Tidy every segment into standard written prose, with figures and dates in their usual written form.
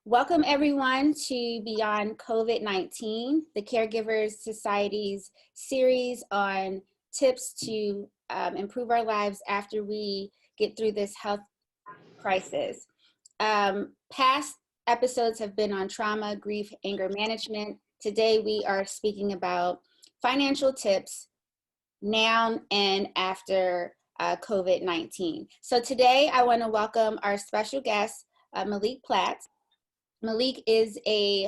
Welcome everyone to Beyond COVID-19, the Caregivers Society's series on tips to improve our lives after we get through this health crisis. Past episodes have been on trauma, grief, anger management. Today we are speaking about financial tips now and after COVID-19. So today I want to welcome our special guest, Malik Platts. Malik is he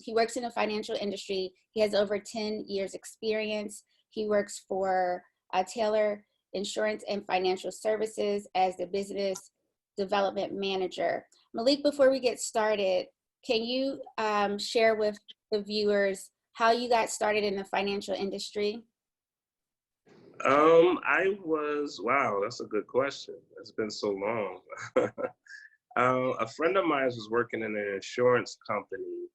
works in the financial industry. He has over 10 years experience. He works for Taylor Insurance and Financial Services as the business development manager. Malik, before we get started, can you share with the viewers how you got started in the financial industry? Wow, that's a good question. It's been so long. A friend of mine was working in an insurance company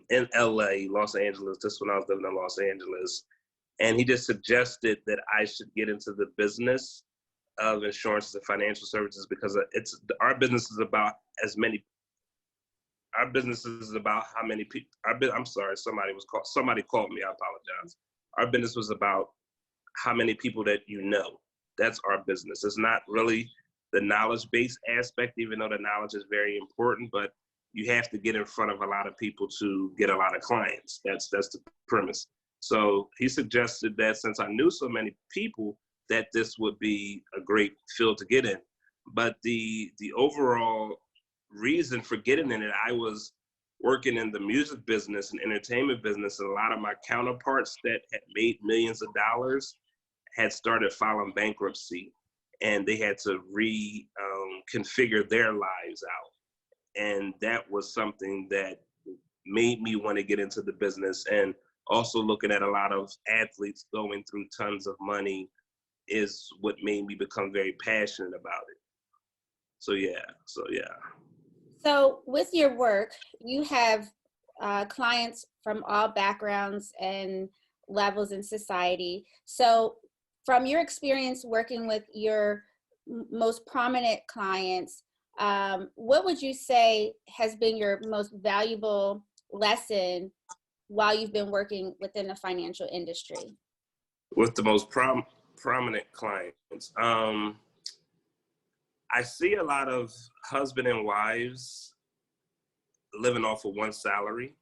in LA, Los Angeles, just when I was living in Los Angeles. And he just suggested that I should get into the business of insurance and financial services because our business is about how many people, I'm sorry, somebody called me, I apologize. Our business was about how many people that you know. That's our business. It's not really the knowledge-based aspect, even though the knowledge is very important, but you have to get in front of a lot of people to get a lot of clients. That's the premise. So he suggested that since I knew so many people, that this would be a great field to get in. But the overall reason for getting in it, I was working in the music business and entertainment business, and a lot of my counterparts that had made millions of dollars had started filing bankruptcy, and they had to reconfigure their lives out. And that was something that made me want to get into the business. And also looking at a lot of athletes going through tons of money is what made me become very passionate about it. So yeah. So with your work, you have clients from all backgrounds and levels in society. So from your experience working with your most prominent clients, what would you say has been your most valuable lesson while you've been working within the financial industry? With the most prominent clients, I see a lot of husband and wives living off of one salary.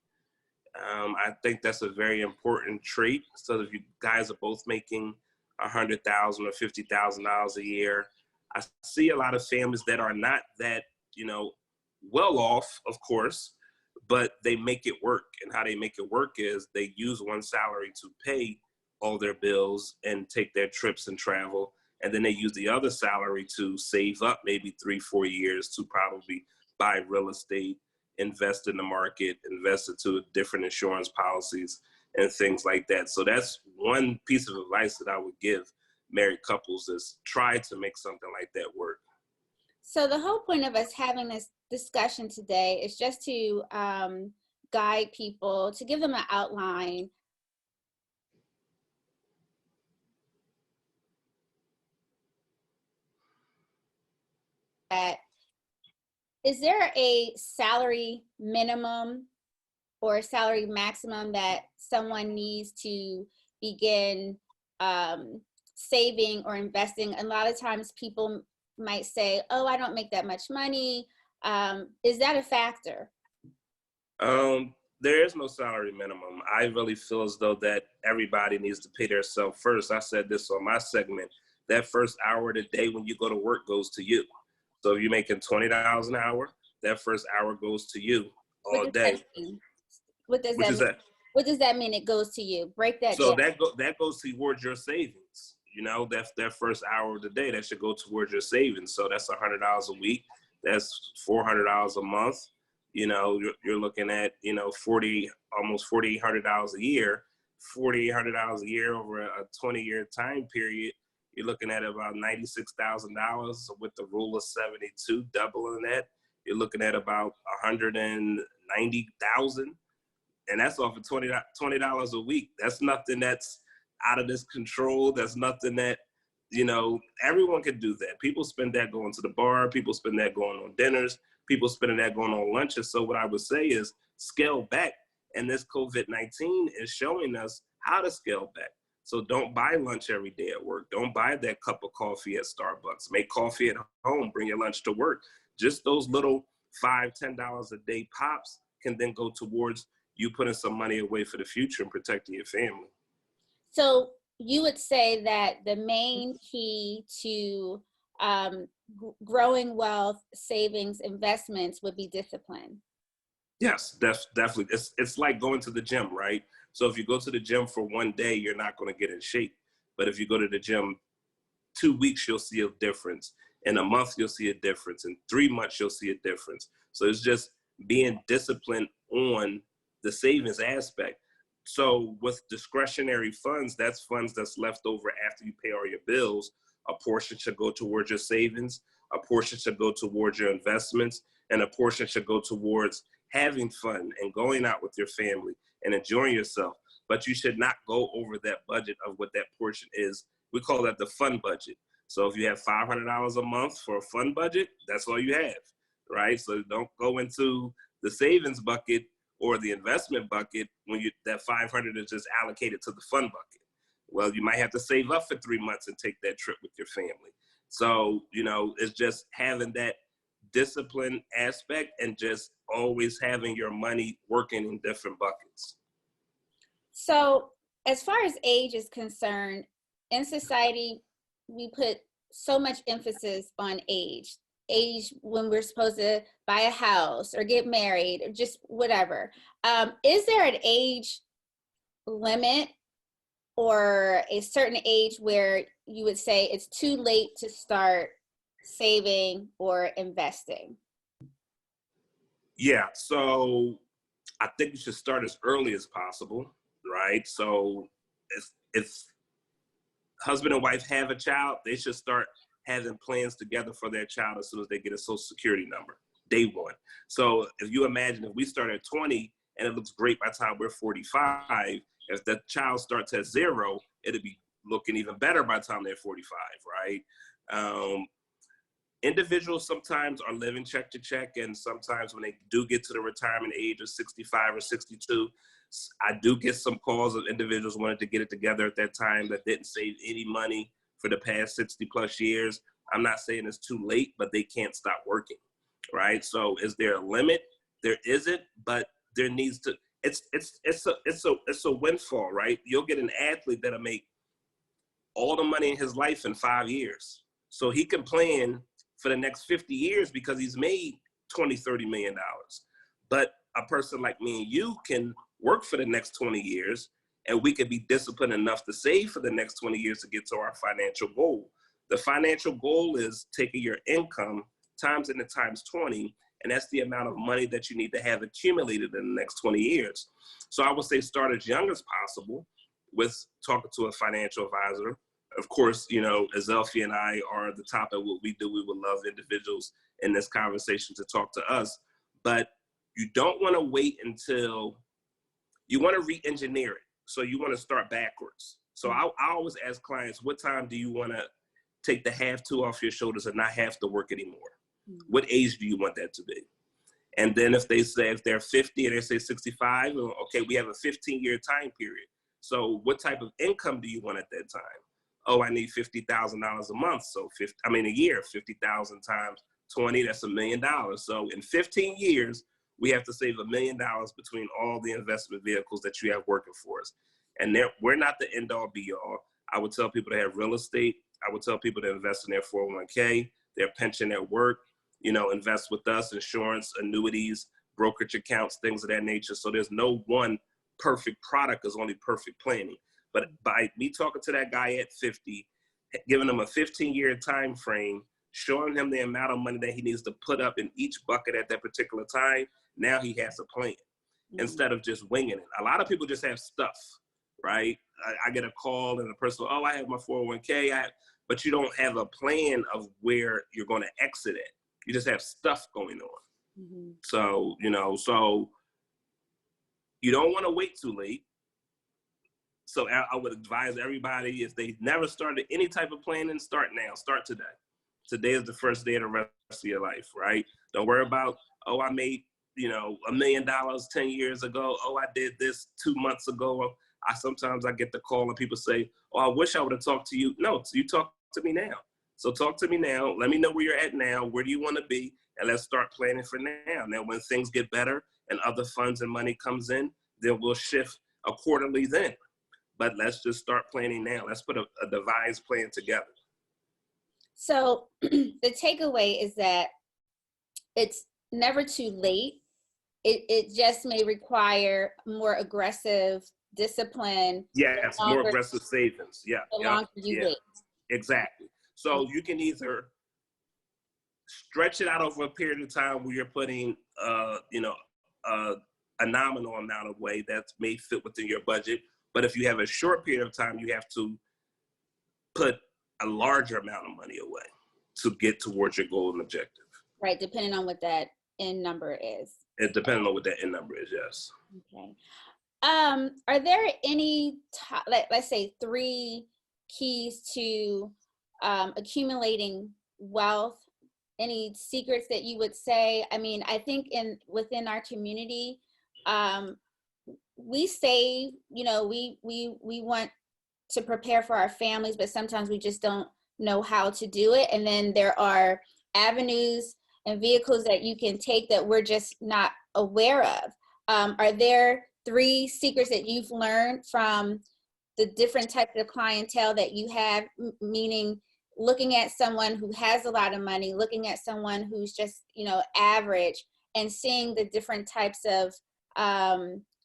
I think that's a very important trait. So if you guys are both making $100,000 or $50,000 a year, I see a lot of families that are not that, well off, of course, but they make it work. And how they make it work is they use one salary to pay all their bills and take their trips and travel. And then they use the other salary to save up maybe 3-4 years to probably buy real estate, invest in the market, invest into different insurance policies and things like that. So that's one piece of advice that I would give married couples, is try to make something like that work. So the whole point of us having this discussion today is just to guide people, to give them an outline that is there a salary minimum or a salary maximum that someone needs to begin saving or investing? A lot of times people might say, oh, I don't make that much money. Is that a factor? There is no salary minimum. I really feel as though that everybody needs to pay themselves first. I said this on my segment, that first hour of the day when you go to work goes to you. So if you're making $20 an hour, that first hour goes to you all day. What does that mean? What does that mean? It goes to you. Break that down. So that goes towards your savings. That first hour of the day, that should go towards your savings. So that's $100 a week. That's $400 a month. You're looking at almost $4,800 a year. $4,800 a year over a 20-year time period. You're looking at about $96,000 with the rule of 72, doubling that. You're looking at about $190,000, and that's off of $20 a week. That's nothing that's out of this control. That's nothing that, everyone can do that. People spend that going to the bar. People spend that going on dinners. people spending that going on lunches. So what I would say is scale back. And this COVID-19 is showing us how to scale back. So don't buy lunch every day at work. Don't buy that cup of coffee at Starbucks. Make coffee at home. Bring your lunch to work. Just those little $5, $10 a day pops can then go towards you putting some money away for the future and protecting your family. So you would say that the main key to growing wealth, savings, investments would be discipline. Yes, definitely. It's like going to the gym, right? So if you go to the gym for one day, you're not going to get in shape. But if you go to the gym 2 weeks, you'll see a difference. In a month, you'll see a difference. In 3 months, you'll see a difference. So it's just being disciplined on the savings aspect. So with discretionary funds, that's funds that's left over after you pay all your bills. A portion should go towards your savings. A portion should go towards your investments. And a portion should go towards having fun and going out with your family and enjoying yourself. But you should not go over that budget of what that portion is. We call that the fun budget. So if you have $500 a month for a fun budget, that's all you have, right? So don't go into the savings bucket or the investment bucket when that 500 is just allocated to the fun bucket. Well, you might have to save up for 3 months and take that trip with your family. So, it's just having that discipline aspect and just always having your money working in different buckets. So as far as age is concerned, in society, we put so much emphasis on age when we're supposed to buy a house or get married or just whatever. Is there an age limit or a certain age where you would say it's too late to start saving or investing? Yeah, so I think you should start as early as possible, right? So if husband and wife have a child, they should start having plans together for their child as soon as they get a social security number, day one. So if you imagine if we start at 20 and it looks great by the time we're 45, if the child starts at 0, it'll be looking even better by the time they're 45, right? Individuals sometimes are living check to check, and sometimes when they do get to the retirement age of 65 or 62, I do get some calls of individuals wanting to get it together at that time that didn't save any money for the past 60 plus years. I'm not saying it's too late, but they can't stop working, right? So is there a limit? There isn't, but there needs to. It's a windfall, right? You'll get an athlete that'll make all the money in his life in 5 years, so he can plan for the next 50 years because he's made $20-30 million. But a person like me and you can work for the next 20 years, and we could be disciplined enough to save for the next 20 years to get to our financial goal. The financial goal is taking your income times it times 20, and that's the amount of money that you need to have accumulated in the next 20 years. So I would say start as young as possible with talking to a financial advisor. Of course, Azelfi and I are at the top of what we do. We would love individuals in this conversation to talk to us, but you don't want to wait until you want to re-engineer it. So you want to start backwards. So I always ask clients, what time do you want to take the have to off your shoulders and not have to work anymore? What age do you want that to be? And then if they're 50 and they say 65, okay, we have a 15-year time period. So what type of income do you want at that time? Oh, I need $50,000 a month. So a year, 50,000 times 20, that's $1 million. So in 15 years, we have to save $1 million between all the investment vehicles that you have working for us. And we're not the end all be all. I would tell people to have real estate. I would tell people to invest in their 401k, their pension at work, invest with us, insurance, annuities, brokerage accounts, things of that nature. So there's no one perfect product, there's only perfect planning. But by me talking to that guy at 50, giving him a 15-year time frame, showing him the amount of money that he needs to put up in each bucket at that particular time, now he has a plan instead of just winging it. A lot of people just have stuff, right? I get a call and the person, oh, I have my 401k, but you don't have a plan of where you're going to exit it. You just have stuff going on. Mm-hmm. So you don't want to wait too late. So I would advise everybody, if they never started any type of planning, start now. Start today. Today is the first day of the rest of your life, right? Don't worry about, oh, I made, $1 million 10 years ago. Oh, I did this 2 months ago. Sometimes I get the call and people say, oh, I wish I would have talked to you. No, so you talk to me now. So talk to me now. Let me know where you're at now. Where do you want to be? And let's start planning for now. Now, when things get better and other funds and money comes in, then we'll shift accordingly then. But let's just start planning now. Let's put a devised plan together. So the takeaway is that it's never too late. It just may require more aggressive discipline. Yes, more aggressive savings. Yeah. The longer you wait. Exactly. So you can either stretch it out over a period of time where you're putting, a nominal amount of way that may fit within your budget. But if you have a short period of time, you have to put a larger amount of money away to get towards your goal and objective. Right, depending on what that end number is. It depending on what that end number is, yes. Okay. Are there any, let's say, 3 keys to accumulating wealth? Any secrets that you would say? I mean, I think within our community, we save. We want to prepare for our families, but sometimes we just don't know how to do it. And then there are avenues and vehicles that you can take that we're just not aware of. Are there 3 secrets that you've learned from the different types of clientele that you have, meaning looking at someone who has a lot of money, looking at someone who's just, average, and seeing the different types of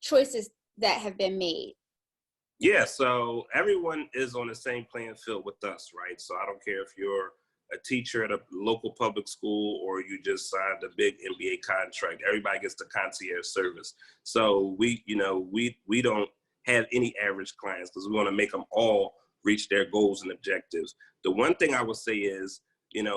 choices that have been made? Yeah, so everyone is on the same playing field with us, right? So I don't care if you're a teacher at a local public school or you just signed a big NBA contract. Everybody gets the concierge service. So we don't have any average clients because we want to make them all reach their goals and objectives. The one thing I would say is,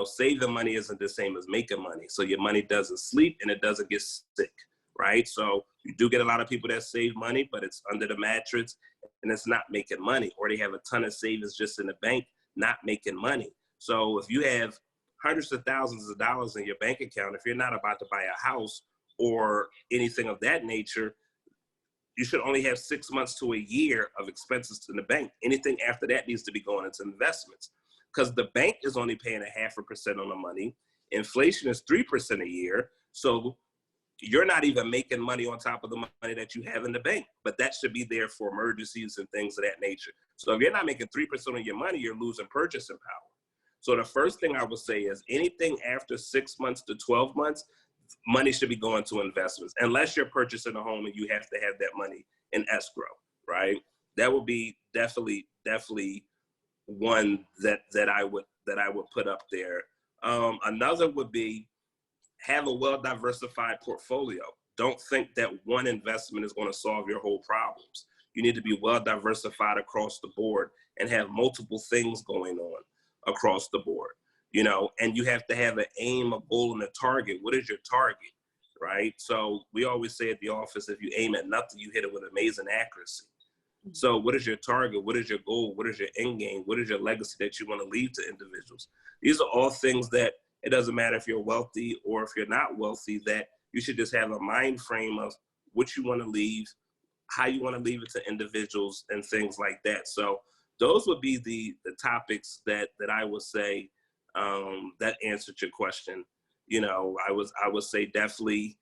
saving money isn't the same as making money. So your money doesn't sleep and it doesn't get sick, right? So you do get a lot of people that save money, but it's under the mattress and it's not making money, or they have a ton of savings just in the bank, not making money. So if you have hundreds of thousands of dollars in your bank account, if you're not about to buy a house or anything of that nature, you should only have 6 months to a year of expenses in the bank. Anything after that needs to be going into investments, because the bank is only paying 0.5% on the money. Inflation is 3% a year. So you're not even making money on top of the money that you have in the bank, but that should be there for emergencies and things of that nature. So if you're not making 3% on your money, you're losing purchasing power. So the first thing I would say is anything after 6 months to 12 months, money should be going to investments, unless you're purchasing a home and you have to have that money in escrow, right? That would be definitely one that I would put up there. Another would be have a well-diversified portfolio. Don't think that one investment is going to solve your whole problems. You need to be well-diversified across the board and have multiple things going on across the board, and you have to have an aim, a goal, and a target. What is your target, right? So we always say at the office, if you aim at nothing, you hit it with amazing accuracy. So what is your target? What is your goal? What is your end game? What is your legacy that you want to leave to individuals? These are all things that it doesn't matter if you're wealthy or if you're not wealthy, that you should just have a mind frame of what you want to leave, how you want to leave it to individuals, and things like that. So those would be the topics that I would say that answered your question. I would say definitely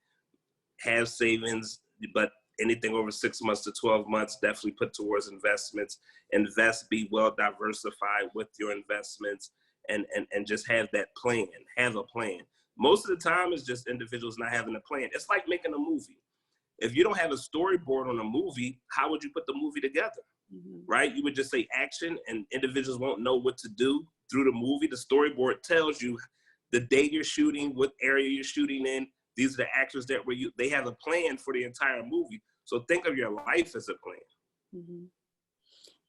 have savings, but anything over 6 months to 12 months, definitely put towards investments. Invest, be well diversified with your investments, and just have that plan. Have a plan. Most of the time, it's just individuals not having a plan. It's like making a movie. If you don't have a storyboard on a movie, how would you put the movie together? Mm-hmm. Right? You would just say action, and individuals won't know what to do through the movie. The storyboard tells you the day you're shooting, what area you're shooting in. These are the actors that they have a plan for the entire movie. So think of your life as a plan. Mm-hmm.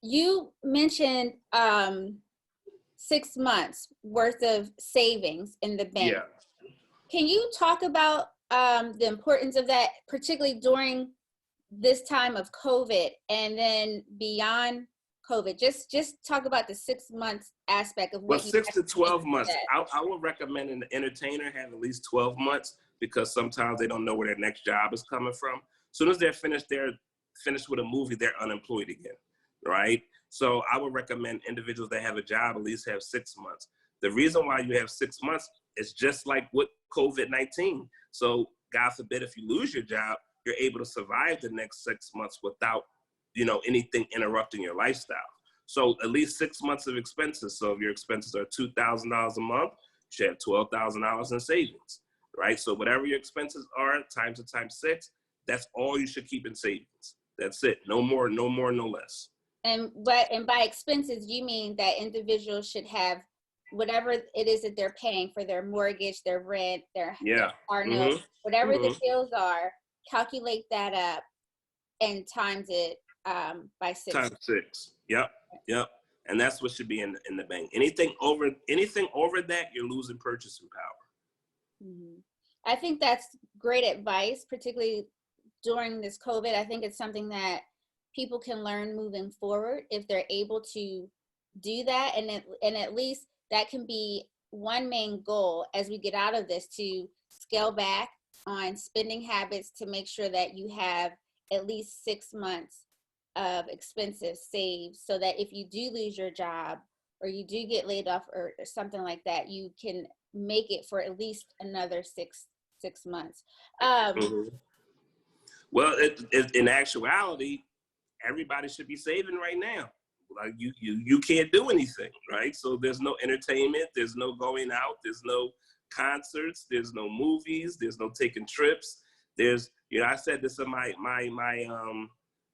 You mentioned 6 months worth of savings in the bank. Yeah. Can you talk about the importance of that, particularly during this time of COVID and then beyond COVID? Just talk about the 6 months aspect of Well, what you 6 to have to take 12 months. that. I would recommend an entertainer have at least 12 months because sometimes they don't know where their next job is coming from. As soon as they're finished with a movie, they're unemployed again, right? So I would recommend individuals that have a job at least have 6 months. The reason why you have 6 months is just like with COVID-19. So God forbid if you lose your job, you're able to survive the next 6 months without, anything interrupting your lifestyle. So at least 6 months of expenses. So if your expenses are $2,000 a month, you should have $12,000 in savings, right? So whatever your expenses are times 6, that's all you should keep in savings. That's it. No more, no less. And by expenses, you mean that individuals should have whatever it is that they're paying for their mortgage, their rent, their car note, whatever the bills are, calculate that up and times it by 6. Times 6. Yep. And that's what should be in the bank. Anything over that, you're losing purchasing power. Mm-hmm. I think that's great advice, particularly during this COVID. I think it's something that people can learn moving forward if they're able to do that, and at least that can be one main goal as we get out of this, to scale back on spending habits to make sure that you have at least 6 months of expenses saved, so that if you do lose your job or you do get laid off or something like that, you can make it for at least another six months. Well, in actuality, everybody should be saving right now. Like you can't do anything, right? So there's no entertainment, there's no going out, there's no concerts, there's no movies, there's no taking trips. There's, I said this in my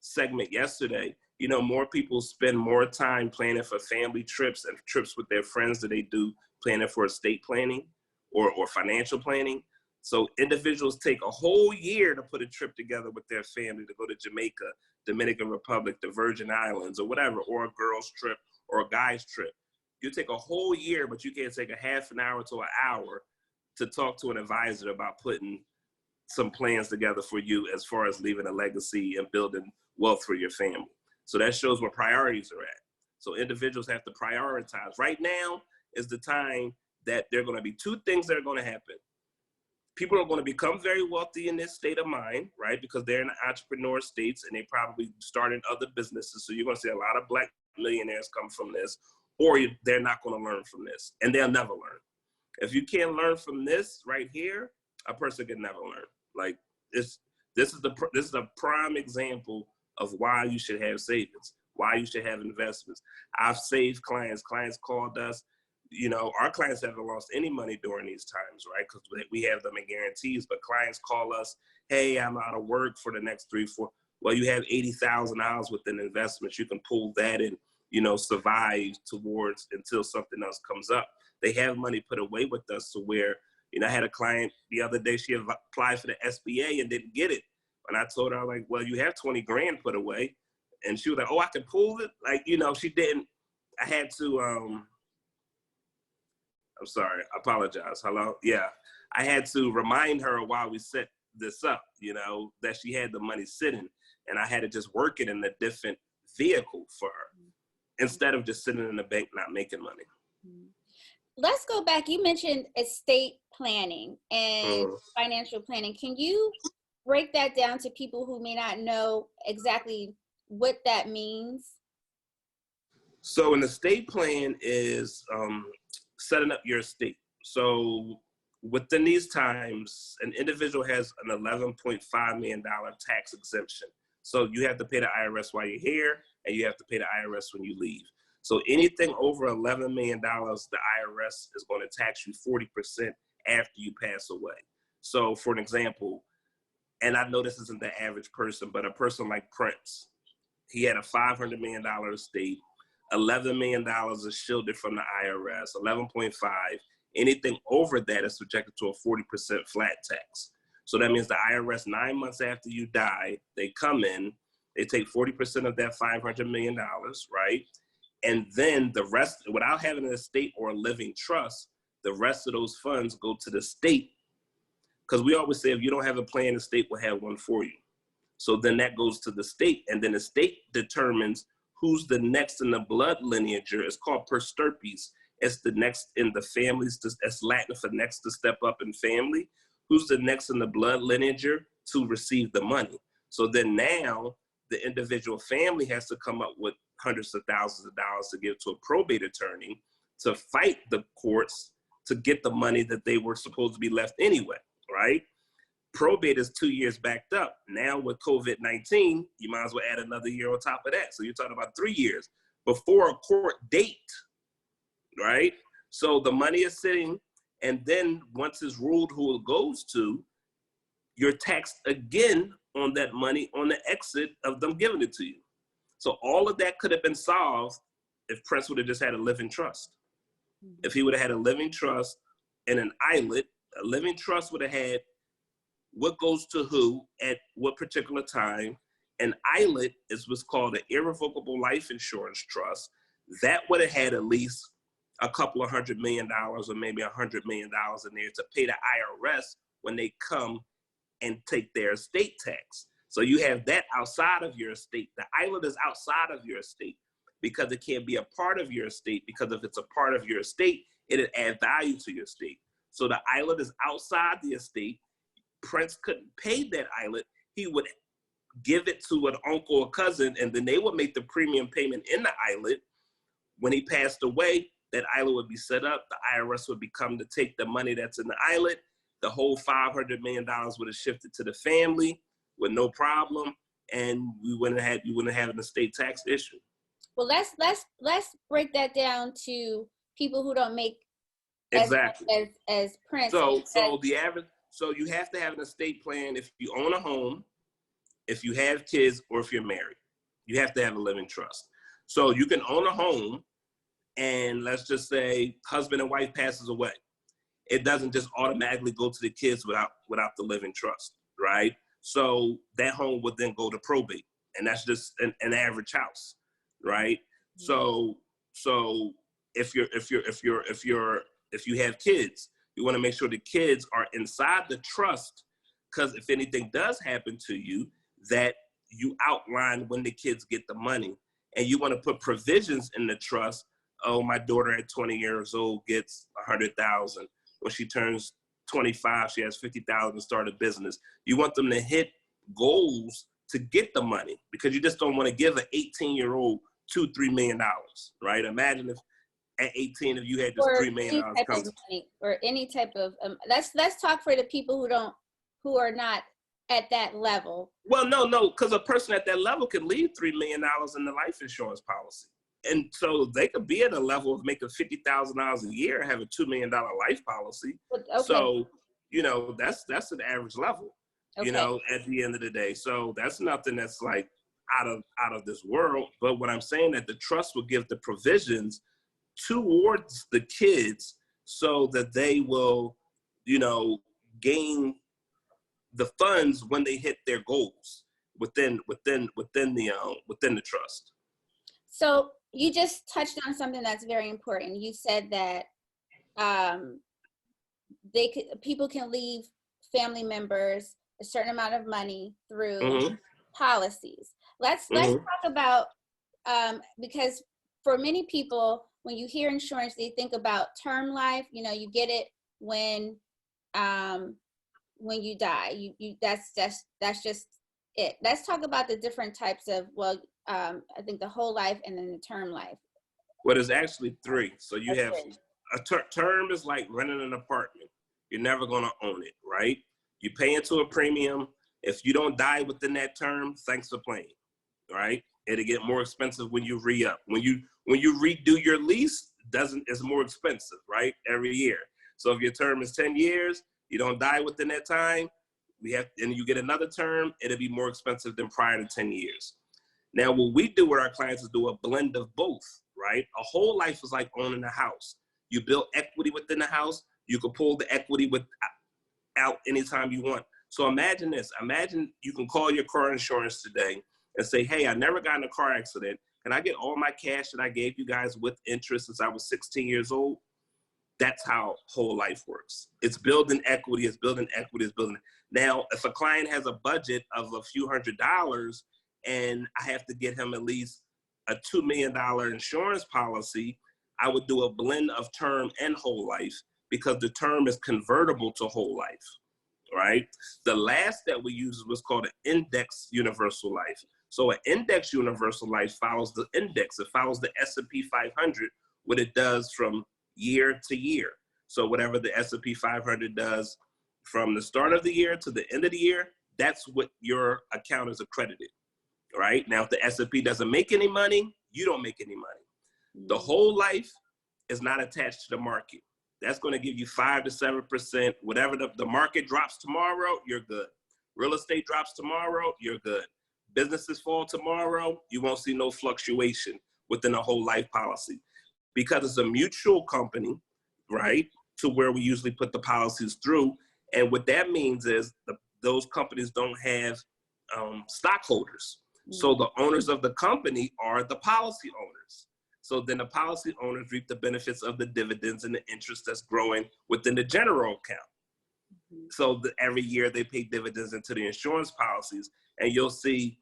segment yesterday. More people spend more time planning for family trips and trips with their friends than they do planning for estate planning or financial planning. So individuals take a whole year to put a trip together with their family to go to Jamaica, Dominican Republic, the Virgin Islands, or whatever, or a girl's trip or a guy's trip. You take a whole year, but you can't take a half an hour to an hour to talk to an advisor about putting some plans together for you as far as leaving a legacy and building wealth for your family. So that shows where priorities are at. So individuals have to prioritize. Right now is the time that there are going to be 2 things that are going to happen. People are going to become very wealthy in this state of mind, right? Because they're in the entrepreneur states and they probably started other businesses. So you're going to see a lot of Black millionaires come from this, or they're not going to learn from this, and they'll never learn. If you can't learn from this right here, a person can never learn. Like this is a prime example of why you should have savings, why you should have investments. I've saved clients. Clients called us. Our clients haven't lost any money during these times, right? Because we have them in guarantees. But clients call us, hey, I'm out of work for the next 3, 4. Well, you have $80,000 within investments. You can pull that and, survive towards until something else comes up. They have money put away with us to where, I had a client the other day, she applied for the SBA and didn't get it. And I told her, like, well, you have 20 grand put away. And she was like, oh, I can pull it? Like, she didn't. I had to, I'm sorry, I apologize. Hello? Yeah. I had to remind her while we set this up, that she had the money sitting, and I had to just work it in a different vehicle for her instead of just sitting in the bank not making money. Let's go back. You mentioned estate planning and financial planning. Can you break that down to people who may not know exactly what that means? So an estate plan is setting up your estate. So within these times, an individual has an $11.5 million tax exemption. So you have to pay the IRS while you're here, and you have to pay the IRS when you leave. So anything over $11 million, the IRS is going to tax you 40% after you pass away. So for an example, and I know this isn't the average person, but a person like Prince, he had a $500 million estate. $11 million is shielded from the IRS, 11.5. Anything over that is subjected to a 40% flat tax. So that means the IRS, 9 months after you die, they come in, they take 40% of that $500 million, right? And then the rest, without having an estate or a living trust, the rest of those funds go to the state. Because we always say, if you don't have a plan, the state will have one for you. So then that goes to the state, and then the state determines who's the next in the blood lineager. It's called per stirpes. It's the next in the families. That's Latin for next to step up in family. Who's the next in the blood lineager to receive the money? So then now the individual family has to come up with hundreds of thousands of dollars to give to a probate attorney to fight the courts to get the money that they were supposed to be left anyway, right? Probate is 2 years backed up. Now with COVID-19, you might as well add another year on top of that. So you're talking about 3 years before a court date, right? So the money is sitting, and then once it's ruled who it goes to, you're taxed again on that money on the exit of them giving it to you. So all of that could have been solved if Prince would have just had a living trust. If he would have had a living trust and an islet, a living trust would have had what goes to who at what particular time. An islet is what's called an irrevocable life insurance trust. That would have had at least a couple of $100 million or maybe $100 million in there to pay the IRS when they come and take their estate tax. So you have that outside of your estate. The islet is outside of your estate because it can't be a part of your estate, because if it's a part of your estate, it'll add value to your estate. So the islet is outside the estate. Prince couldn't pay that islet. He would give it to an uncle or cousin, and then they would make the premium payment in the islet. When he passed away, that islet would be set up. The IRS would become to take the money that's in the islet. The whole $500 million would have shifted to the family with no problem, and you wouldn't have an estate tax issue. Well, let's break that down to people who don't make exactly as Prince. So you have to have an estate plan if you own a home, if you have kids, or if you're married. You have to have a living trust. So you can own a home, and let's just say husband and wife passes away. It doesn't just automatically go to the kids without the living trust, right? So that home would then go to probate, and that's just an average house, right? So if you have kids, you want to make sure the kids are inside the trust, because if anything does happen to you, that you outline when the kids get the money, and you want to put provisions in the trust. Oh, my daughter at 20 years old gets $100,000. When she turns 25, she has $50,000 to start a business. You want them to hit goals to get the money, because you just don't want to give an 18-year-old $2-3 million, right? Imagine if at 18, if you had just $3 million come to money, or any type of let's talk for the people who are not at that level. Well, no, because a person at that level could leave $3 million in the life insurance policy. And so they could be at a level of making $50,000 a year and have a $2 million life policy. Okay. So, that's an average level, okay. At the end of the day. So that's nothing that's like out of this world. But what I'm saying, that the trust will give the provisions towards the kids so that they will, gain the funds when they hit their goals within the trust. So you just touched on something that's very important. You said that people can leave family members a certain amount of money through policies. Let's talk about because for many people, when you hear insurance, they think about term life. You get it when you die. That's just it. Let's talk about the different types of, I think the whole life and then the term life. Well, there's actually 3. So you have a term is like renting an apartment. You're never going to own it, right? You pay into a premium. If you don't die within that term, thanks for playing, right? It'll get more expensive when you re-up. When you redo your lease, it's more expensive, right? Every year. So if your term is 10 years, you don't die within that time, and you get another term, it'll be more expensive than prior to 10 years. Now, what we do with our clients is do a blend of both, right? A whole life is like owning a house. You build equity within the house. You can pull the equity out anytime you want. So imagine this. Imagine you can call your car insurance today and say, hey, I never got in a car accident. Can I get all my cash that I gave you guys with interest since I was 16 years old? That's how whole life works. It's building equity. It's building equity. It's building. Now, if a client has a budget of a few $100s and I have to get him at least a $2 million insurance policy, I would do a blend of term and whole life because the term is convertible to whole life, right? The last that we used was called an index universal life. So an index universal life follows the index. It follows the S&P 500, what it does from year to year. So whatever the S&P 500 does from the start of the year to the end of the year, that's what your account is accredited, right? Now, if the S&P doesn't make any money, you don't make any money. The whole life is not attached to the market. That's going to give you 5 to 7%. Whatever the market drops tomorrow, you're good. Real estate drops tomorrow, you're good. Businesses fall tomorrow, you won't see no fluctuation within a whole life policy because it's a mutual company, right? To where we usually put the policies through. And what that means is those companies don't have stockholders. So the owners of the company are the policy owners. So then the policy owners reap the benefits of the dividends and the interest that's growing within the general account. So every year they pay dividends into the insurance policies, and you'll see,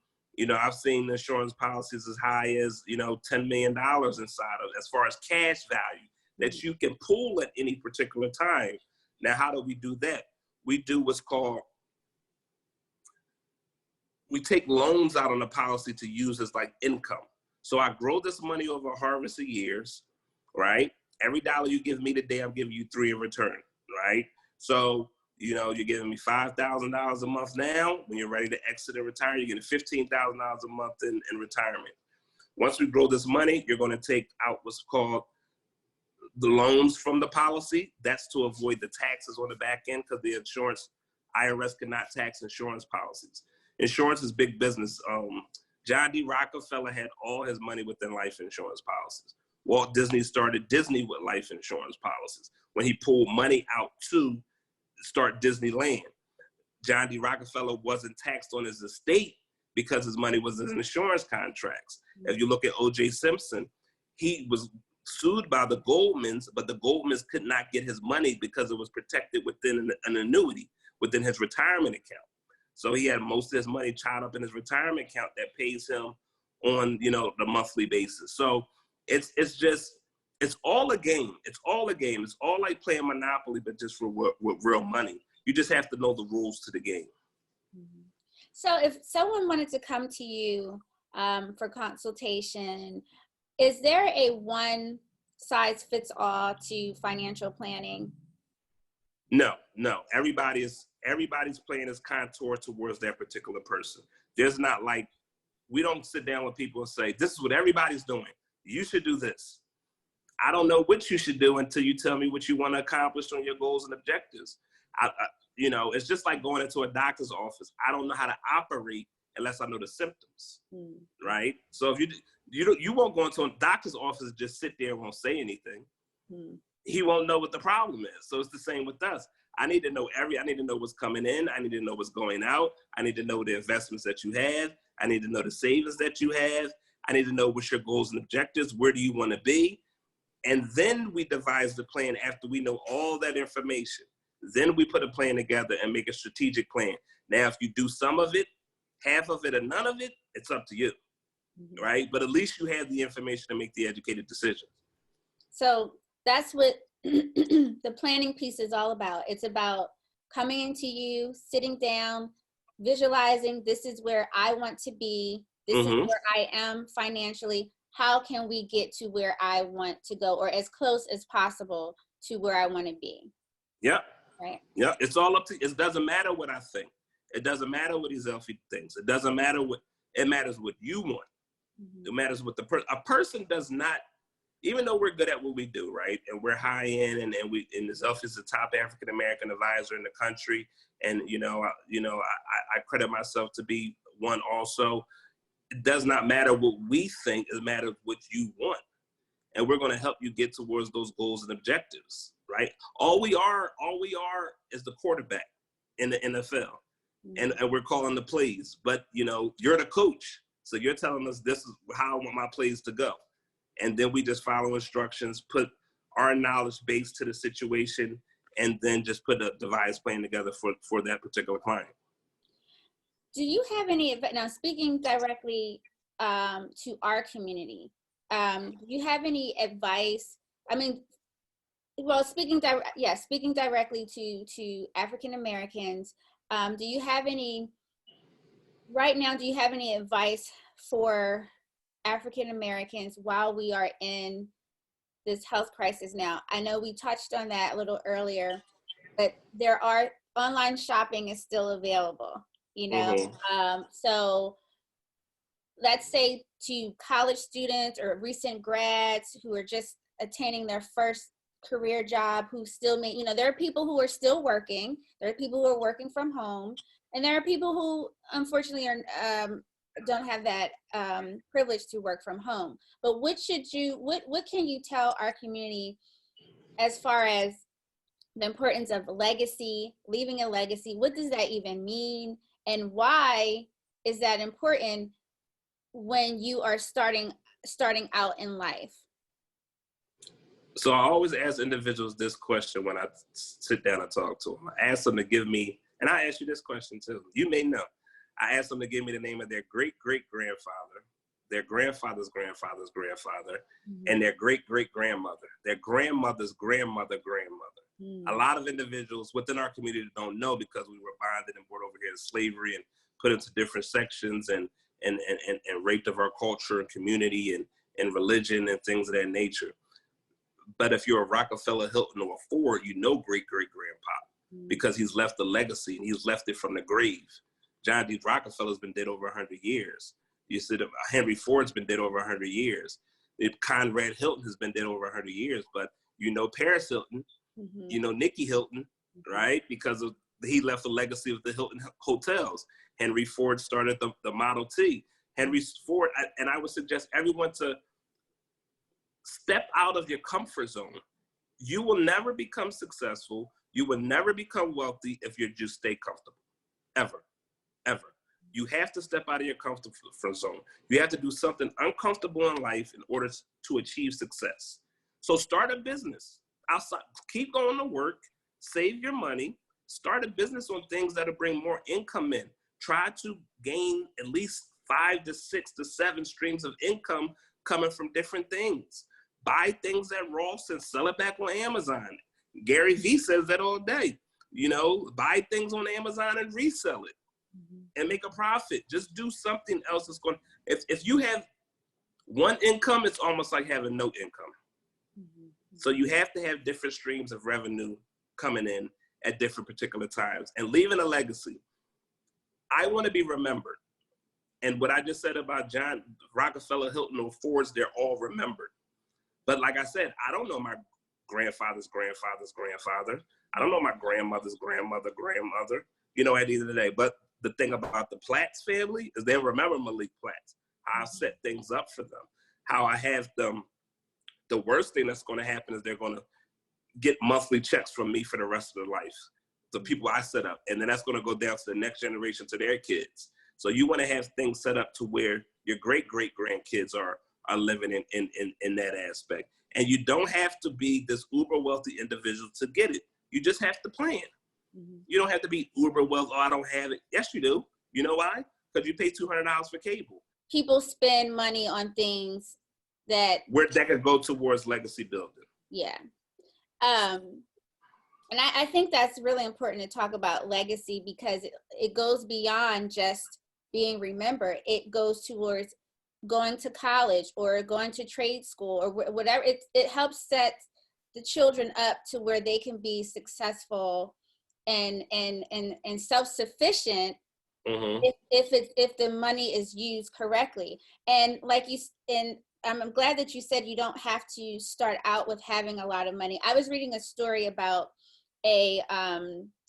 I've seen insurance policies as high as, $10 million inside of, as far as cash value that you can pull at any particular time. Now, how do we do that? We do what's called, we take loans out on the policy to use as like income. So I grow this money over a harvest of years, right? Every dollar you give me today, I'm giving you 3 in return, right? So, you're giving me $5,000 a month now. When you're ready to exit and retire, you're getting $15,000 a month in retirement. Once we grow this money, you're going to take out what's called the loans from the policy. That's to avoid the taxes on the back end because the insurance, IRS cannot tax insurance policies. Insurance is big business. John D. Rockefeller had all his money within life insurance policies. Walt Disney started Disney with life insurance policies when he pulled money out to start Disneyland. John D. Rockefeller wasn't taxed on his estate because his money was in insurance contracts. If you look at O.J. Simpson, he was sued by the Goldmans, but the Goldmans could not get his money because it was protected within an annuity within his retirement account. So he had most of his money tied up in his retirement account that pays him on, the monthly basis. So it's all a game. It's all a game. It's all like playing Monopoly, but just with real money. You just have to know the rules to the game. So if someone wanted to come to you for consultation, is there a one size fits all to financial planning? No. Everybody's plan is contoured towards that particular person. There's not like, we don't sit down with people and say, this is what everybody's doing. You should do this. I don't know what you should do until you tell me what you want to accomplish on your goals and objectives. It's just like going into a doctor's office. I don't know how to operate unless I know the symptoms, right? So if you won't go into a doctor's office and just sit there and won't say anything. He won't know what the problem is. So it's the same with us. I need to know what's coming in. I need to know what's going out. I need to know the investments that you have. I need to know the savings that you have. I need to know what's your goals and objectives. Where do you want to be? And then we devise the plan after we know all that information. Then we put a plan together and make a strategic plan. Now, if you do some of it, half of it, or none of it, it's up to you, right? But at least you have the information to make the educated decisions. So that's what the planning piece is all about. It's about coming into you, sitting down, visualizing, this is where I want to be. This is where I am financially. How can we get to where I want to go, or as close as possible to where I want to be? Yeah. Right. Yeah. It's all up to you. It doesn't matter what I think. It doesn't matter what Ezelfi thinks. It doesn't matter it matters what you want. It matters what a person does not, even though we're good at what we do, right? And we're high end, and Ezelfi is the top African-American advisor in the country. And, I credit myself to be one also. It does not matter what we think, it matters what you want. And we're going to help you get towards those goals and objectives, right? All we are is the quarterback in the NFL. And we're calling the plays, but you're the coach. So you're telling us this is how I want my plays to go. And then we just follow instructions, put our knowledge base to the situation, and then just put a devised plan together for that particular client. Do you have any, now speaking directly to our community. Do you have any advice? I mean, well, speaking directly to African Americans, do you have any right now? Do you have any advice for African Americans while we are in this health crisis now? I know we touched on that a little earlier, but there are online shopping is still available, you know. So let's say to college students or recent grads who are just attaining their first career job, who still may, you know, there are people who are still working, there are people who are working from home, and there are people who unfortunately are don't have that privilege to work from home. But what can you tell our community as far as the importance of legacy, leaving a legacy? What does that even mean? And why is that important when you are starting out in life? So I always ask individuals this question when I sit down and talk to them. I ask them to give me, and I ask you this question too. You may know. I ask them to give me the name of their great-great-grandfather, their grandfather's grandfather's grandfather, and their great-great-grandmother, their grandmother's grandmother. A lot of individuals within our community don't know because we were bonded and brought over here to slavery and put into different sections and raped of our culture and community and religion and things of that nature. But if you're a Rockefeller, Hilton, or a Ford, you know great-great-grandpa because he's left a legacy and he's left it from the grave. John D. Rockefeller's been dead over 100 years. You said Henry Ford's been dead over 100 years. Conrad Hilton has been dead over 100 years, but you know Paris Hilton, you know Nikki Hilton, right? Because he left a legacy of the Hilton hotels. Henry Ford started the Model T. Henry Ford, and I would suggest everyone to step out of your comfort zone. You will never become successful. You will never become wealthy if you just stay comfortable, ever. You have to step out of your comfort zone. You have to do something uncomfortable in life in order to achieve success. So start a business outside, keep going to work, save your money, start a business on things that'll bring more income in. Try to gain at least 5 to 6 to 7 streams of income coming from different things. Buy things at Ross and sell it back on Amazon. Gary Vee says that all day. You know, buy things on Amazon and resell it and make a profit. Just do something else that's going to, if you have one income, it's almost like having no income. So you have to have different streams of revenue coming in at different particular times and leaving a legacy. I want to be remembered. And what I just said about John Rockefeller, Hilton, or Fords, they're all remembered. But like I said, I don't know my grandfather's grandfather's grandfather. I don't know my grandmother's grandmother, you know, at the end of the day. But the thing about the Platts family is they remember Malik Platts, how I set things up for them, how I have them. The worst thing that's going to happen is they're going to get monthly checks from me for the rest of their life, the people I set up. And then that's going to go down to the next generation, to their kids. So you want to have things set up to where your great-great-grandkids are living in that aspect. And you don't have to be this uber wealthy individual to get it. You just have to plan. You don't have to be uber wealthy. Oh, I don't have it. Yes, you do. You know why? Because you pay $200 for cable. People spend money on things that could go towards legacy building. Yeah. And I think that's really important to talk about legacy because it goes beyond just being remembered. It goes towards going to college or going to trade school or whatever. It helps set the children up to where they can be successful and self-sufficient if the money is used correctly. And I'm glad that you said you don't have to start out with having a lot of money. I was reading a story about a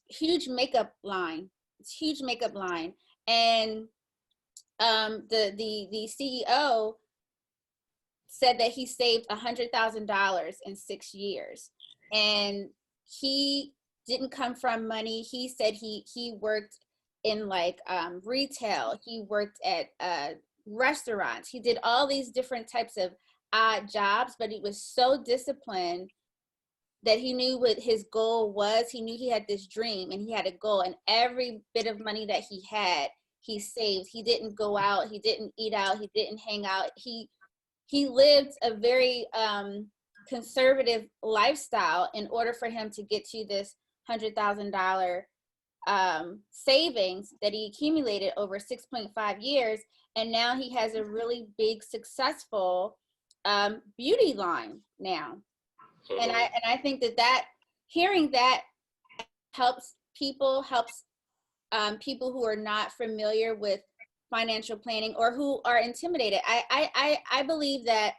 huge makeup line. It's a huge makeup line, and the CEO said that he saved $100,000 in 6 years, and he didn't come from money. He said he worked in like retail. He worked at restaurants. He did all these different types of odd jobs, but he was so disciplined that he knew what his goal was. He knew he had this dream and he had a goal, and every bit of money that he had, he saved. He didn't go out, he didn't eat out, he didn't hang out. He lived a very conservative lifestyle in order for him to get to this $100,000 savings that he accumulated over 6.5 years. And now he has a really big, successful beauty line now. And I think that hearing that helps people who are not familiar with financial planning or who are intimidated. I believe that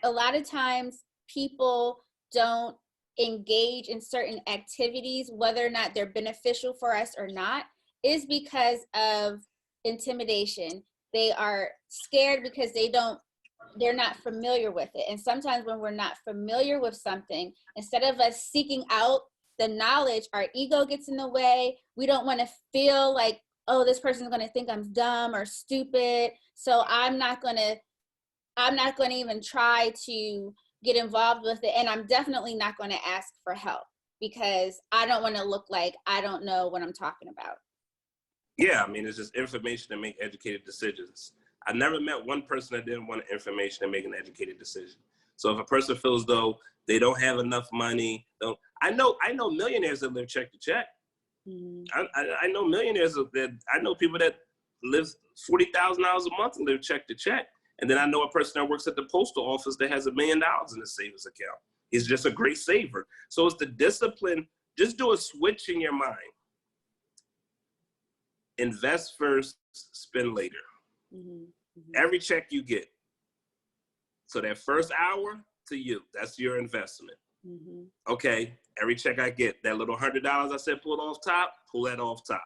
a lot of times people don't engage in certain activities, whether or not they're beneficial for us or not, is because of intimidation. They are scared because they're not familiar with it. And sometimes when we're not familiar with something, instead of us seeking out the knowledge, our ego gets in the way. We don't want to feel like, oh, this person's going to think I'm dumb or stupid, so I'm not going to even try to get involved with it. And I'm definitely not going to ask for help because I don't want to look like I don't know what I'm talking about. Yeah, I mean, it's just information to make educated decisions. I never met one person that didn't want information to make an educated decision. So if a person feels though they don't have enough money, I know millionaires that live check to check. I know millionaires I know people that live $40,000 a month and live check to check. And then I know a person that works at the postal office that has $1 million in his savings account. He's just a great saver. So it's the discipline. Just do a switch in your mind. Invest first, spend later. Every check you get. So that first hour to you, that's your investment. Okay, every check I get, that little $100 I said pull off top, pull that off top.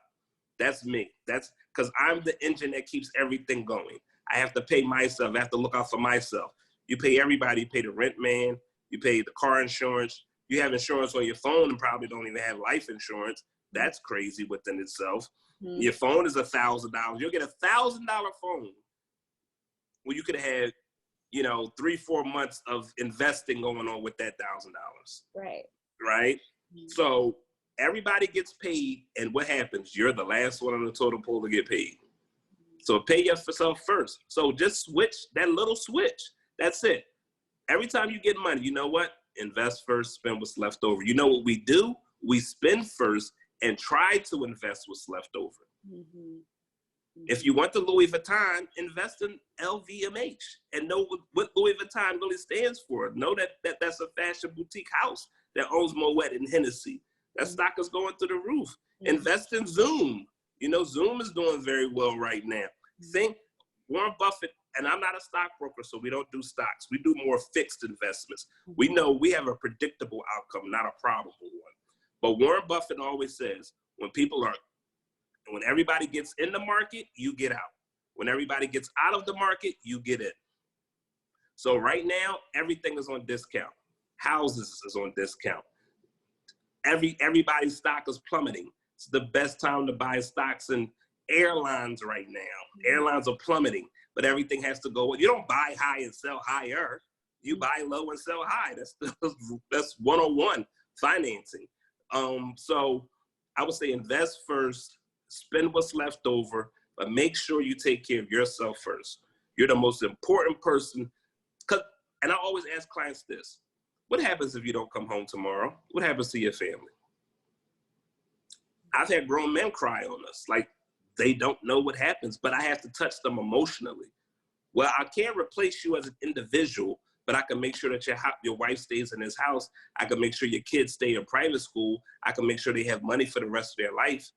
That's me. That's because I'm the engine that keeps everything going. I have to pay myself. I have to look out for myself. You pay everybody. You pay the rent man. You pay the car insurance. You have insurance on your phone and probably don't even have life insurance. That's crazy within itself. Your phone is $1,000. You'll get $1,000 phone. Well, you could have had, 3-4 months of investing going on with that $1,000. Right. So everybody gets paid, and what happens? You're the last one on the totem pole to get paid. So pay yourself first. So just switch that little switch. That's it. Every time you get money, you know what? Invest first, spend what's left over. You know what we do? We spend first and try to invest what's left over. If you want the Louis Vuitton, invest in LVMH and know what Louis Vuitton really stands for. Know that's a fashion boutique house that owns Moet and Hennessy. That stock is going through the roof. Invest in Zoom. Zoom is doing very well right now. Think Warren Buffett, and I'm not a stockbroker, so we don't do stocks. We do more fixed investments. We know we have a predictable outcome, not a probable one. But Warren Buffett always says, when everybody gets in the market, you get out. When everybody gets out of the market, you get in. So right now, everything is on discount. Houses is on discount. Everybody's stock is plummeting. It's the best time to buy stocks in airlines right now. Airlines are plummeting, but everything has to go. You don't buy high and sell higher. You buy low and sell high. That's 101 financing. So I would say invest first, spend what's left over, but make sure you take care of yourself first. You're the most important person. And I always ask clients this: what happens if you don't come home tomorrow? What happens to your family? I've had grown men cry on us, like they don't know what happens, but I have to touch them emotionally. Well, I can't replace you as an individual, but I can make sure that your wife stays in this house. I can make sure your kids stay in private school. I can make sure they have money for the rest of their life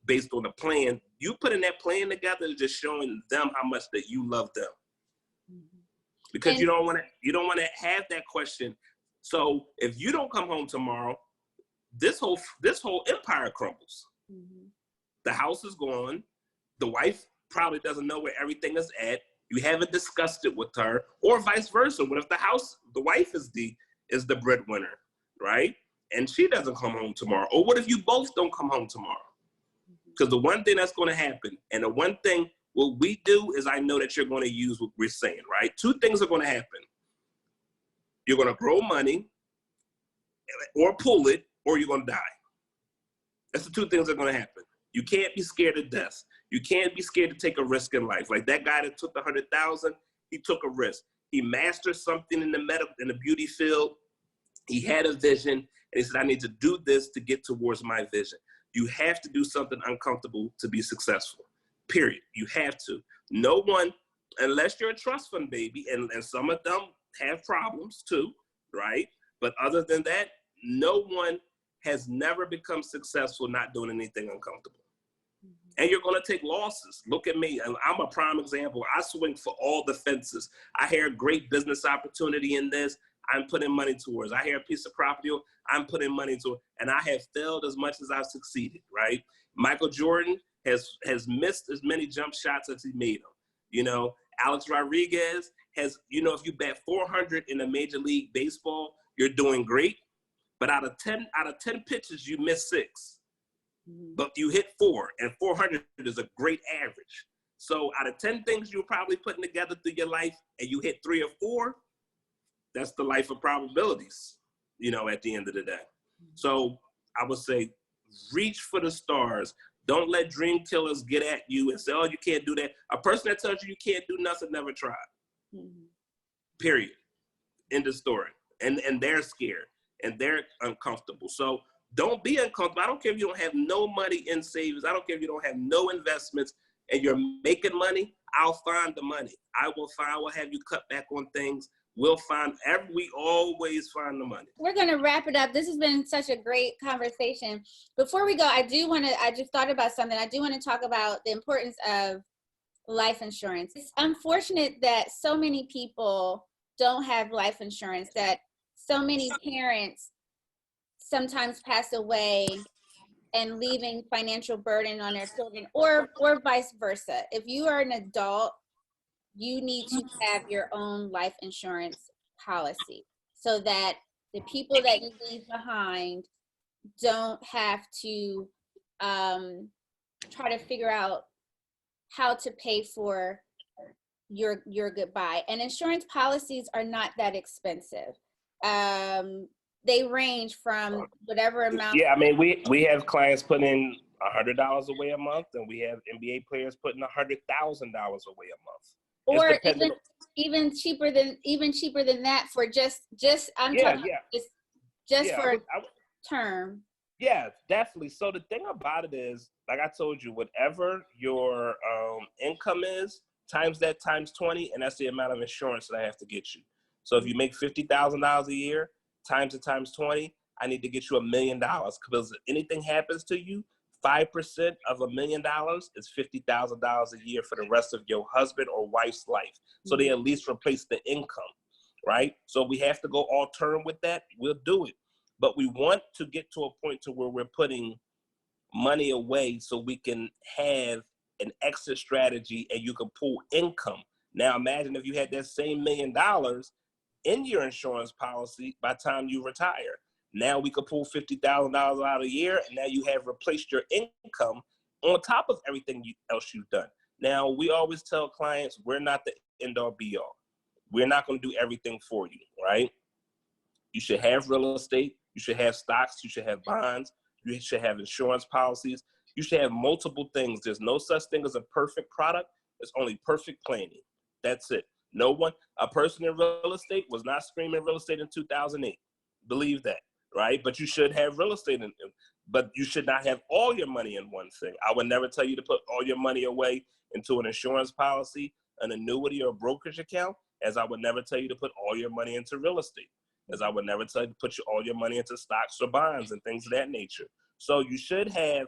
based on the plan. You putting that plan together is just showing them how much that you love them. Because you don't want to have that question. So if you don't come home tomorrow, this whole empire crumbles. The house is gone. The wife probably doesn't know where everything is at. You haven't discussed it with her, or vice versa. What if the wife is the breadwinner, right? And she doesn't come home tomorrow? Or what if you both don't come home tomorrow? Because the one thing that's going to happen, and the one thing what we do is, I know that you're going to use what we're saying, right? Two things are going to happen. You're going to grow money, or pull it, or you're going to die. That's the two things that are going to happen. You can't be scared to death. You can't be scared to take a risk in life. Like that guy that took the 100,000, he took a risk. He mastered something in the beauty field. He had a vision, and he said, I need to do this to get towards my vision. You have to do something uncomfortable to be successful, period. You have to. No one, unless you're a trust fund baby, and some of them have problems too, right? But other than that, no one has never become successful not doing anything uncomfortable. And you're going to take losses. Look at me. I'm a prime example. I swing for all the fences. I hear a great business opportunity in this. I'm putting money towards. I hear a piece of property. I'm putting money towards. And I have failed as much as I've succeeded, right? Michael Jordan has missed as many jump shots as he made them. You know, Alex Rodriguez has, you know, if you bat 400 in a Major League Baseball, you're doing great. But out of 10 pitches, you miss 6. But you hit 4, and 400 is a great average. So out of 10 things you're probably putting together through your life, and you hit 3 or 4, that's the life of probabilities, you know, at the end of the day. So I would say, reach for the stars. Don't let dream killers get at you and say, oh, you can't do that. A person that tells you you can't do nothing never tried. Period. End of story. And they're scared, and they're uncomfortable. So don't be uncomfortable. I don't care if you don't have no money in savings. I don't care if you don't have no investments and you're making money. I'll find the money. I will have you cut back on things. We always find the money. We're going to wrap it up. This has been such a great conversation. Before we go, I just thought about something. I do want to talk about the importance of life insurance. It's unfortunate that so many people don't have life insurance, that so many parents sometimes pass away and leaving financial burden on their children, or vice versa. If you are an adult, you need to have your own life insurance policy so that the people that you leave behind don't have to try to figure out how to pay for your goodbye. And insurance policies are not that expensive. They range from whatever amount. Yeah, I mean, we have clients putting in $100 away a month, and we have NBA players putting $100,000 away a month. Or even cheaper than that for just for term. Yeah, definitely. So the thing about it is, like I told you, whatever your income is, times that times 20, and that's the amount of insurance that I have to get you. So if you make $50,000 a year, times it times 20, I need to get you $1 million, because if anything happens to you, 5% of $1 million is $50,000 a year for the rest of your husband or wife's life. So they at least replace the income, right? So we have to go all term with that. We'll do it. But we want to get to a point to where we're putting money away so we can have an exit strategy and you can pull income. Now imagine if you had that same $1 million in your insurance policy by the time you retire. Now we could pull $50,000 out a year, and now you have replaced your income on top of everything else you've done. Now, we always tell clients, we're not the end-all be-all. We're not going to do everything for you, right? You should have real estate. You should have stocks. You should have bonds. You should have insurance policies. You should have multiple things. There's no such thing as a perfect product. It's only perfect planning. That's it. A person in real estate was not screaming real estate in 2008. Believe that. Right? But you should have real estate but you should not have all your money in one thing. I would never tell you to put all your money away into an insurance policy, an annuity, or a brokerage account, as I would never tell you to put all your money into real estate, as I would never tell you to put all your money into stocks or bonds and things of that nature. So you should have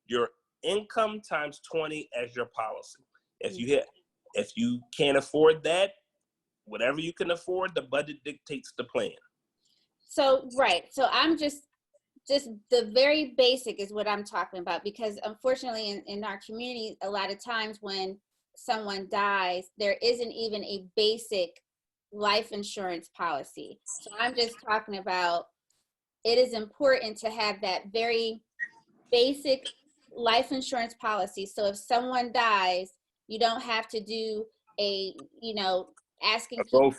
your income times 20 as your policy. If you can't afford that, whatever you can afford, the budget dictates the plan. So, right. So I'm just the very basic is what I'm talking about, because unfortunately in our community, a lot of times when someone dies, there isn't even a basic life insurance policy. So I'm just talking about, it is important to have that very basic life insurance policy. So if someone dies, you don't have to do asking people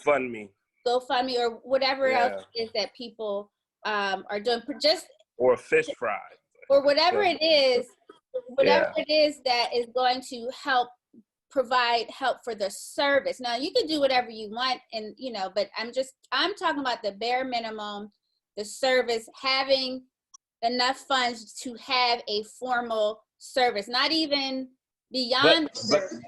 GoFundMe or whatever else it is that people are doing, or a fish fry, or whatever it is. whatever it is that is going to help provide help for the service. Now you can do whatever you want, and but I'm talking about the bare minimum, the service, having enough funds to have a formal service, not even beyond the service.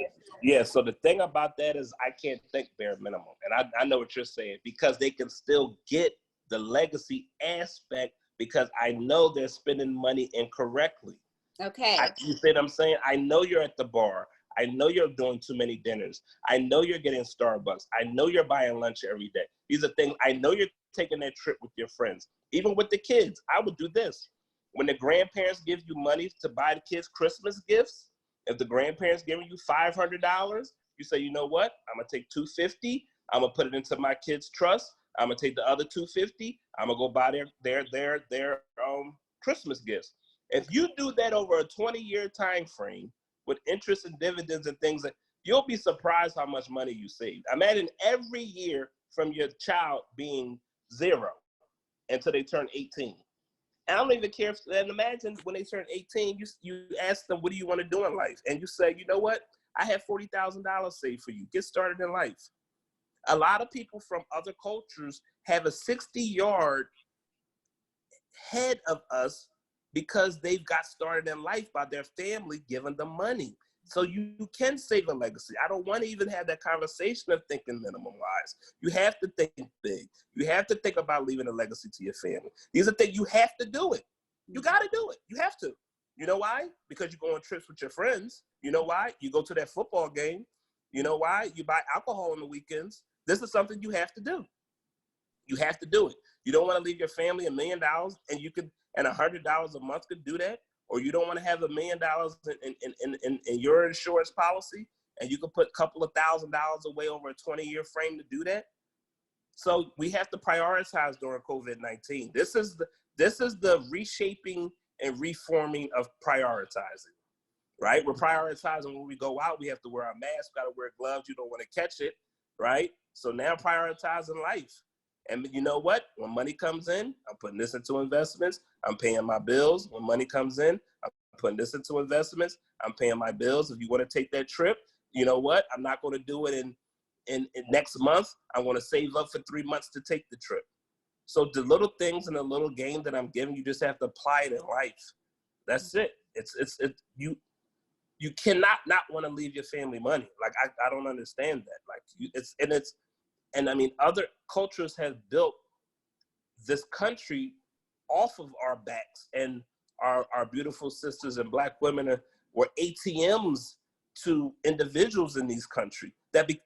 Yeah, so the thing about that is I can't think bare minimum. And I know what you're saying, because they can still get the legacy aspect, because I know they're spending money incorrectly. Okay. You see what I'm saying? I know you're at the bar. I know you're doing too many dinners. I know you're getting Starbucks. I know you're buying lunch every day. These are things, I know you're taking that trip with your friends. Even with the kids, I would do this. When the grandparents give you money to buy the kids Christmas gifts, if the grandparents giving you $500, you say, you know what? I'm gonna take $250. I'm gonna put it into my kids' trust. I'm gonna take the other $250. I'm gonna go buy their Christmas gifts. If you do that over a 20-year time frame with interest and dividends and things, you'll be surprised how much money you save. Imagine every year from your child being 0 until they turn 18. I don't even care if, and imagine when they turn 18, you ask them, what do you want to do in life? And you say, you know what? I have $40,000 saved for you. Get started in life. A lot of people from other cultures have a 60-yard head of us because they've got started in life by their family giving them money. So you can save a legacy. I don't want to even have that conversation of thinking minimum wise. You have to think big. You have to think about leaving a legacy to your family. These are things you have to do it. You got to do it. You have to. You know why? Because you go on trips with your friends. You know why? You go to that football game. You know why? You buy alcohol on the weekends. This is something you have to do. You have to do it. You don't want to leave your family $1 million, and you could, and $100 a month could do that. Or you don't want to have $1 million in your insurance policy, and you can put a couple of $1,000s away over a 20-year frame to do that. So we have to prioritize during COVID-19. This is the reshaping and reforming of prioritizing, right? We're prioritizing when we go out. We have to wear our mask, got to wear gloves. You don't want to catch it, right? So now prioritizing life. And you know what? When money comes in, I'm putting this into investments. I'm paying my bills. When money comes in, I'm putting this into investments. I'm paying my bills. If you want to take that trip, you know what? I'm not going to do it in next month. I want to save up for 3 months to take the trip. So the little things and the little game that I'm giving, you just have to apply it in life. That's it. You cannot not want to leave your family money. Like I don't understand that. Like and I mean, other cultures have built this country off of our backs, and our beautiful sisters and Black women were ATMs to individuals in these countries.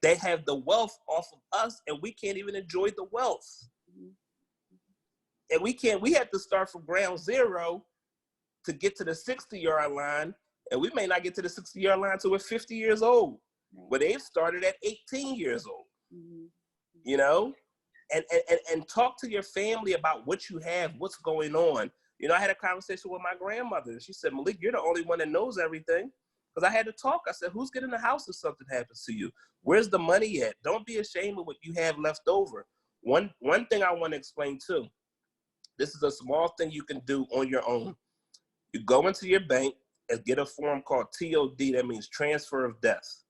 They have the wealth off of us, and we can't even enjoy the wealth. And we had to start from ground zero to get to the 60-yard line, and we may not get to the 60-yard line until we're 50 years old, but they've started at 18 years old. You know, and talk to your family about what you have, what's going on. You know, I had a conversation with my grandmother, and she said, Malik, you're the only one that knows everything. Because I had to talk. I said, who's getting the house if something happens to you? Where's the money at? Don't be ashamed of what you have left over. One thing I want to explain too, this is a small thing you can do on your own. You go into your bank and get a form called TOD, that means transfer of death.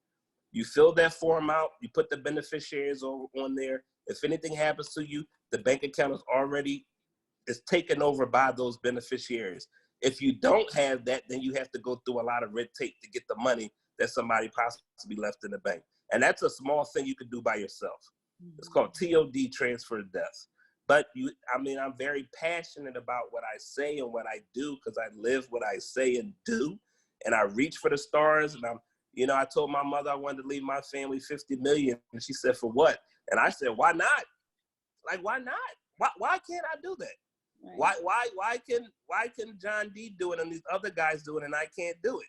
You fill that form out, you put the beneficiaries on there. If anything happens to you, the bank account is taken over by those beneficiaries. If you don't have that, then you have to go through a lot of red tape to get the money that somebody possibly left in the bank. And that's a small thing you can do by yourself. It's called TOD, transfer of death. But I'm very passionate about what I say and what I do, because I live what I say and do. And I reach for the stars, and I told my mother I wanted to leave my family $50 million, and she said, for what? And I said, why not? Like, why not? Why can't I do that? Right. Why can John D do it and these other guys do it and I can't do it?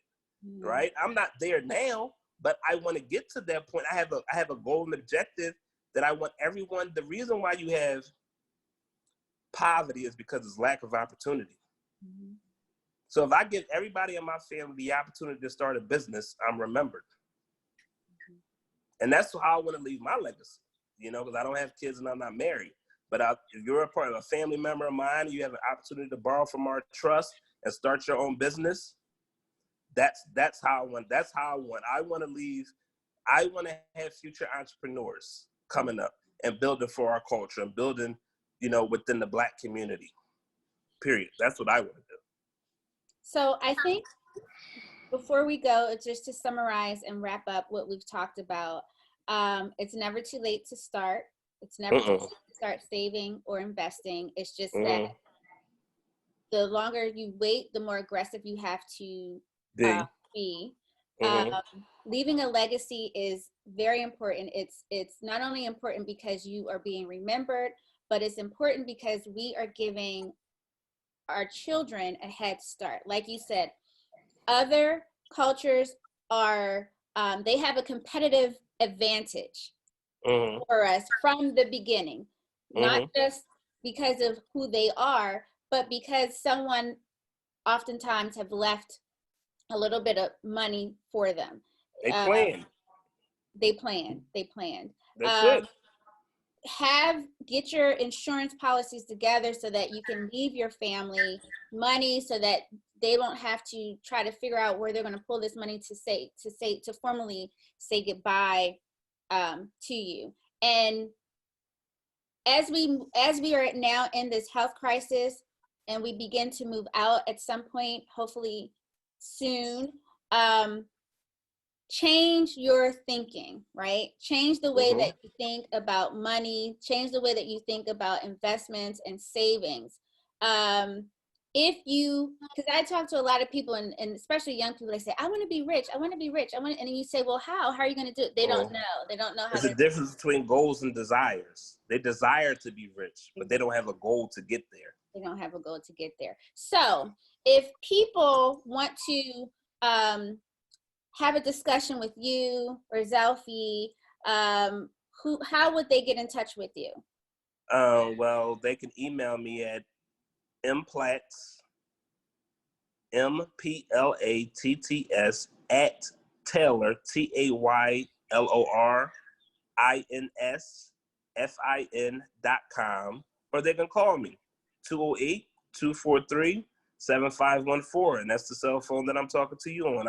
Right? I'm not there now, but I want to get to that point. I have a goal and objective that I want everyone. The reason why you have poverty is because it's lack of opportunity. So if I give everybody in my family the opportunity to start a business, I'm remembered. And that's how I want to leave my legacy, because I don't have kids and I'm not married. But if you're a part of a family member of mine, and you have an opportunity to borrow from our trust and start your own business, That's how I want. That's how I want. I want to leave. I want to have future entrepreneurs coming up and building for our culture and building, within the Black community. Period. That's what I want to do. So I think before we go, just to summarize and wrap up what we've talked about, it's never too late to start. It's never too late to start saving or investing. It's just that the longer you wait, the more aggressive you have to be. Leaving a legacy is very important. It's not only important because you are being remembered, but it's important because we are giving our children a head start. Like you said, other cultures are, they have a competitive advantage for us from the beginning, not just because of who they are, but because someone oftentimes have left a little bit of money for them. They planned. That's it. Get your insurance policies together so that you can leave your family money, so that they don't have to try to figure out where they're going to pull this money to formally say goodbye to you. And as we are now in this health crisis and we begin to move out at some point, hopefully soon, change your thinking, right? Change the way that you think about money, change the way that you think about investments and savings. Because I talk to a lot of people, and especially young people, they say, I want to be rich, and then you say, well, how are you going to do it? They don't know how. There's a difference between goals and desires. They desire to be rich, but they don't have a goal to get there. They don't have a goal to get there. So if people want to have a discussion with you or Zelfie, how would they get in touch with you? Well, they can email me at Mplatts, Mplatts at Taylor, TaylorInsFIN.com, or they can call me 208-243-7514, and that's the cell phone that I'm talking to you on.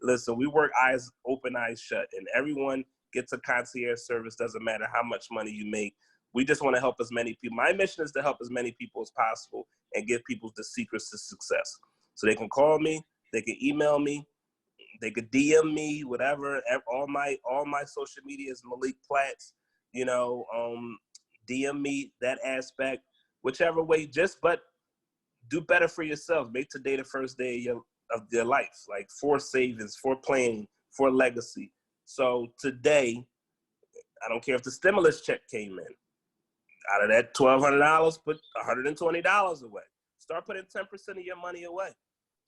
Listen, we work eyes open, eyes shut, and everyone gets a concierge service. Doesn't matter how much money you make. We just want to help as many people. My mission is to help as many people as possible and give people the secrets to success. So they can call me, they can email me, they could DM me, whatever. All my social media is Malik Platts. DM me that aspect, whichever way. But do better for yourself. Make today the first day of your life, like for savings, for planning, for legacy. So today, I don't care if the stimulus check came in. Out of that $1,200, put $120 away. Start putting 10% of your money away,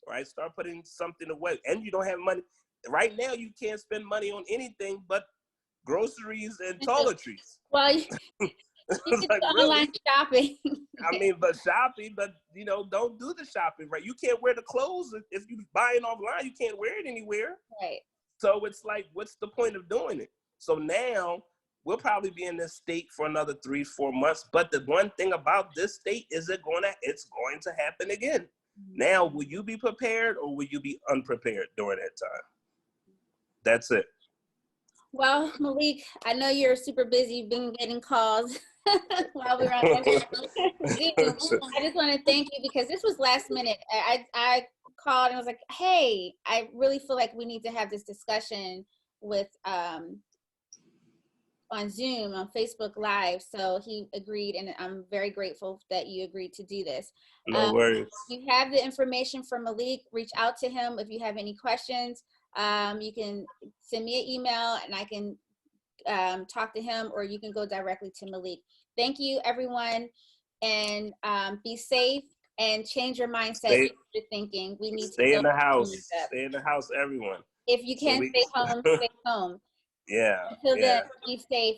right? Start putting something away. And you don't have money. Right now, you can't spend money on anything but groceries and toiletries. Well, you can like, do online shopping. But shopping, don't do the shopping, right? You can't wear the clothes. If you're buying offline, you can't wear it anywhere. Right. So it's like, what's the point of doing it? So now we'll probably be in this state for another 3-4 months. But the one thing about this state is it's going to happen again. Now, will you be prepared or will you be unprepared during that time? That's it. Well, Malik, I know you're super busy. You've been getting calls while we were on Zoom. I just want to thank you because this was last minute. I called and was like, hey, I really feel like we need to have this discussion with on Zoom, on Facebook Live. So he agreed, and I'm very grateful that you agreed to do this. No worries. You have the information from Malik. Reach out to him if you have any questions. You can send me an email and I can talk to him, or you can go directly to Malik. Thank you, everyone, and be safe and change your mindset, your thinking. We need to stay in the house. Stay in the house, everyone. If you can't stay home, stay home. Yeah. Until then, be safe.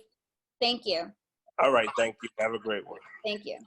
Thank you. All right. Thank you. Have a great one. Thank you.